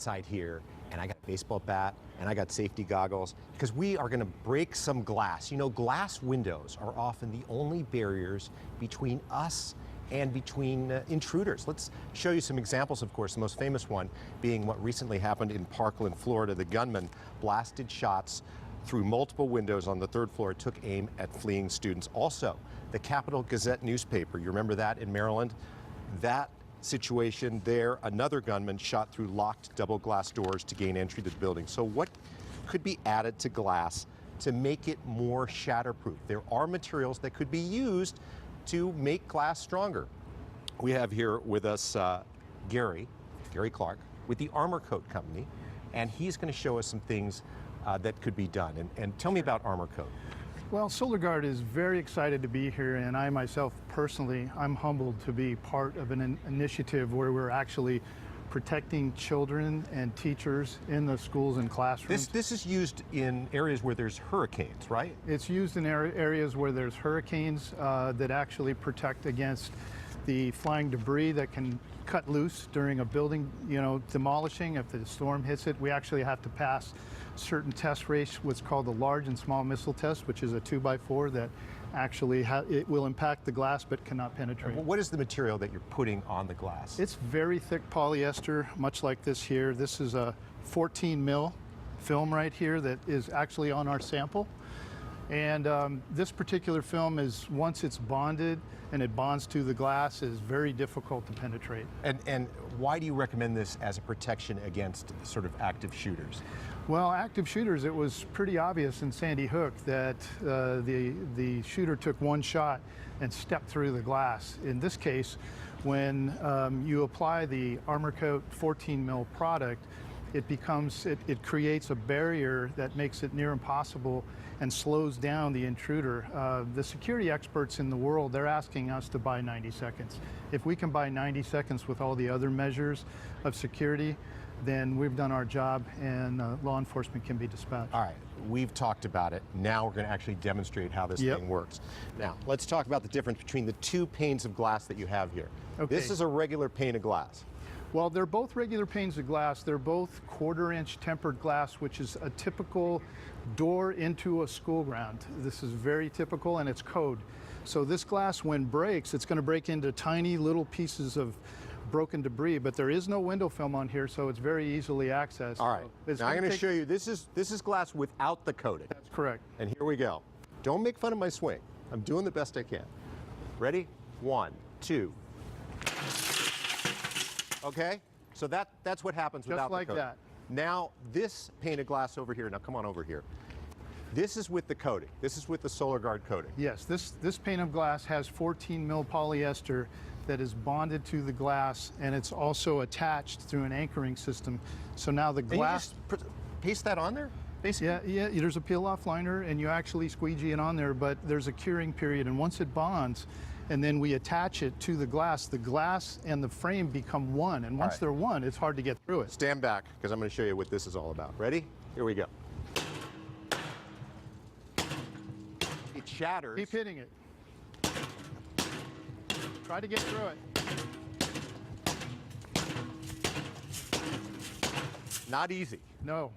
Inside here, and I got a baseball bat, and I got safety goggles, because we are going to break some glass. You know, glass windows are often the only barriers between us and between intruders. Let's show you some examples, of course, the most famous one being what recently happened in Parkland, Florida. The gunman blasted shots through multiple windows on the third floor, took aim at fleeing students. Also, the Capital Gazette newspaper, you remember that in Maryland? That situation there, another gunman shot through locked double glass doors to gain entry to the building. So what could be added to glass to make it more shatterproof? There are materials that could be used to make glass stronger. We have here with us Gary Clark with the Armorcoat company, and he's going to show us some things that could be done. And tell me about Armorcoat. Well, SolarGuard is very excited to be here, and I myself personally, I'm humbled to be part of an initiative where we're actually protecting children and teachers in the schools and classrooms. This is used in areas where there's hurricanes, right? It's used in areas where there's hurricanes that actually protect against the flying debris that can cut loose during a building, demolishing. If the storm hits it, we actually have to pass certain test rates, what's called the large and small missile test, which is a 2x4 that actually it will impact the glass but cannot penetrate. What is the material that you're putting on the glass? It's very thick polyester, much like this here. This is a 14 mil film right here that is actually on our sample. And this particular film is, once it's bonded and it bonds to the glass, is very difficult to penetrate. And why do you recommend this as a protection against sort of active shooters? Well, active shooters, it was pretty obvious in Sandy Hook that the shooter took one shot and stepped through the glass. In this case, when you apply the Armorcoat 14 mil product, it creates a barrier that makes it near impossible and slows down the intruder. The security experts in the world, they're asking us to buy 90 seconds. If we can buy 90 seconds with all the other measures of security, then we've done our job and law enforcement can be dispatched. All right, we've talked about it. Now we're going to actually demonstrate how this thing works. Now, let's talk about the difference between the two panes of glass that you have here. Okay. This is a regular pane of glass. Well, they're both regular panes of glass. They're both 1/4 inch tempered glass, which is a typical door into a school ground. This is very typical, and it's code. So this glass, when breaks, it's going to break into tiny little pieces of broken debris, but there is no window film on here, so it's very easily accessed. All right, now I'm going to show you, this is glass without the coating. That's correct. And here we go. Don't make fun of my swing. I'm doing the best I can. Ready? 1, 2. Okay, so that's what happens without the coating. Just like that. Now, this pane of glass over here, now come on over here. This is with the coating. This is with the SolarGuard coating. Yes, this pane of glass has 14 mil polyester that is bonded to the glass, and it's also attached through an anchoring system. So now the glass... And you just paste that on there, basically? Yeah, there's a peel-off liner, and you actually squeegee it on there, but there's a curing period, and once it bonds, and then we attach it to the glass and the frame become one, and once they're one, it's hard to get through it. Stand back, because I'm going to show you what this is all about. Ready? Here we go. It shatters. Keep hitting it. Try to get through it. Not easy. No.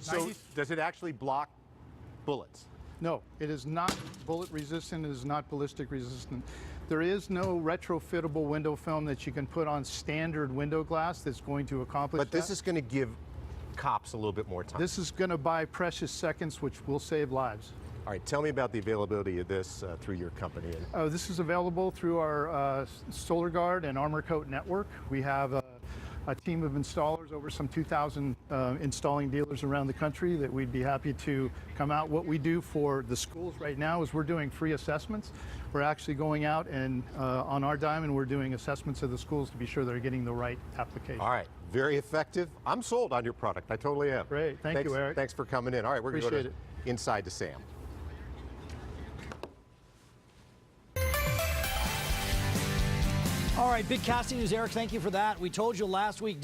So does it actually block bullets? No, it is not bullet resistant, it is not ballistic resistant. There is no retrofittable window film that you can put on standard window glass that's going to accomplish that. But this is going to give cops a little bit more time. This is going to buy precious seconds, which will save lives. All right, tell me about the availability of this through your company. This is available through our SolarGuard and Armorcoat network. We have a team of installers, over some 2,000 installing dealers around the country that we'd be happy to come out. What we do for the schools right now is we're doing free assessments. We're actually going out and on our dime, and we're doing assessments of the schools to be sure they're getting the right application. All right, very effective. I'm sold on your product. I totally am. Great, thanks you, Eric. Thanks for coming in. All right, we're going to go inside to Sam. All right, big casting news, Eric. Thank you for that. We told you last week.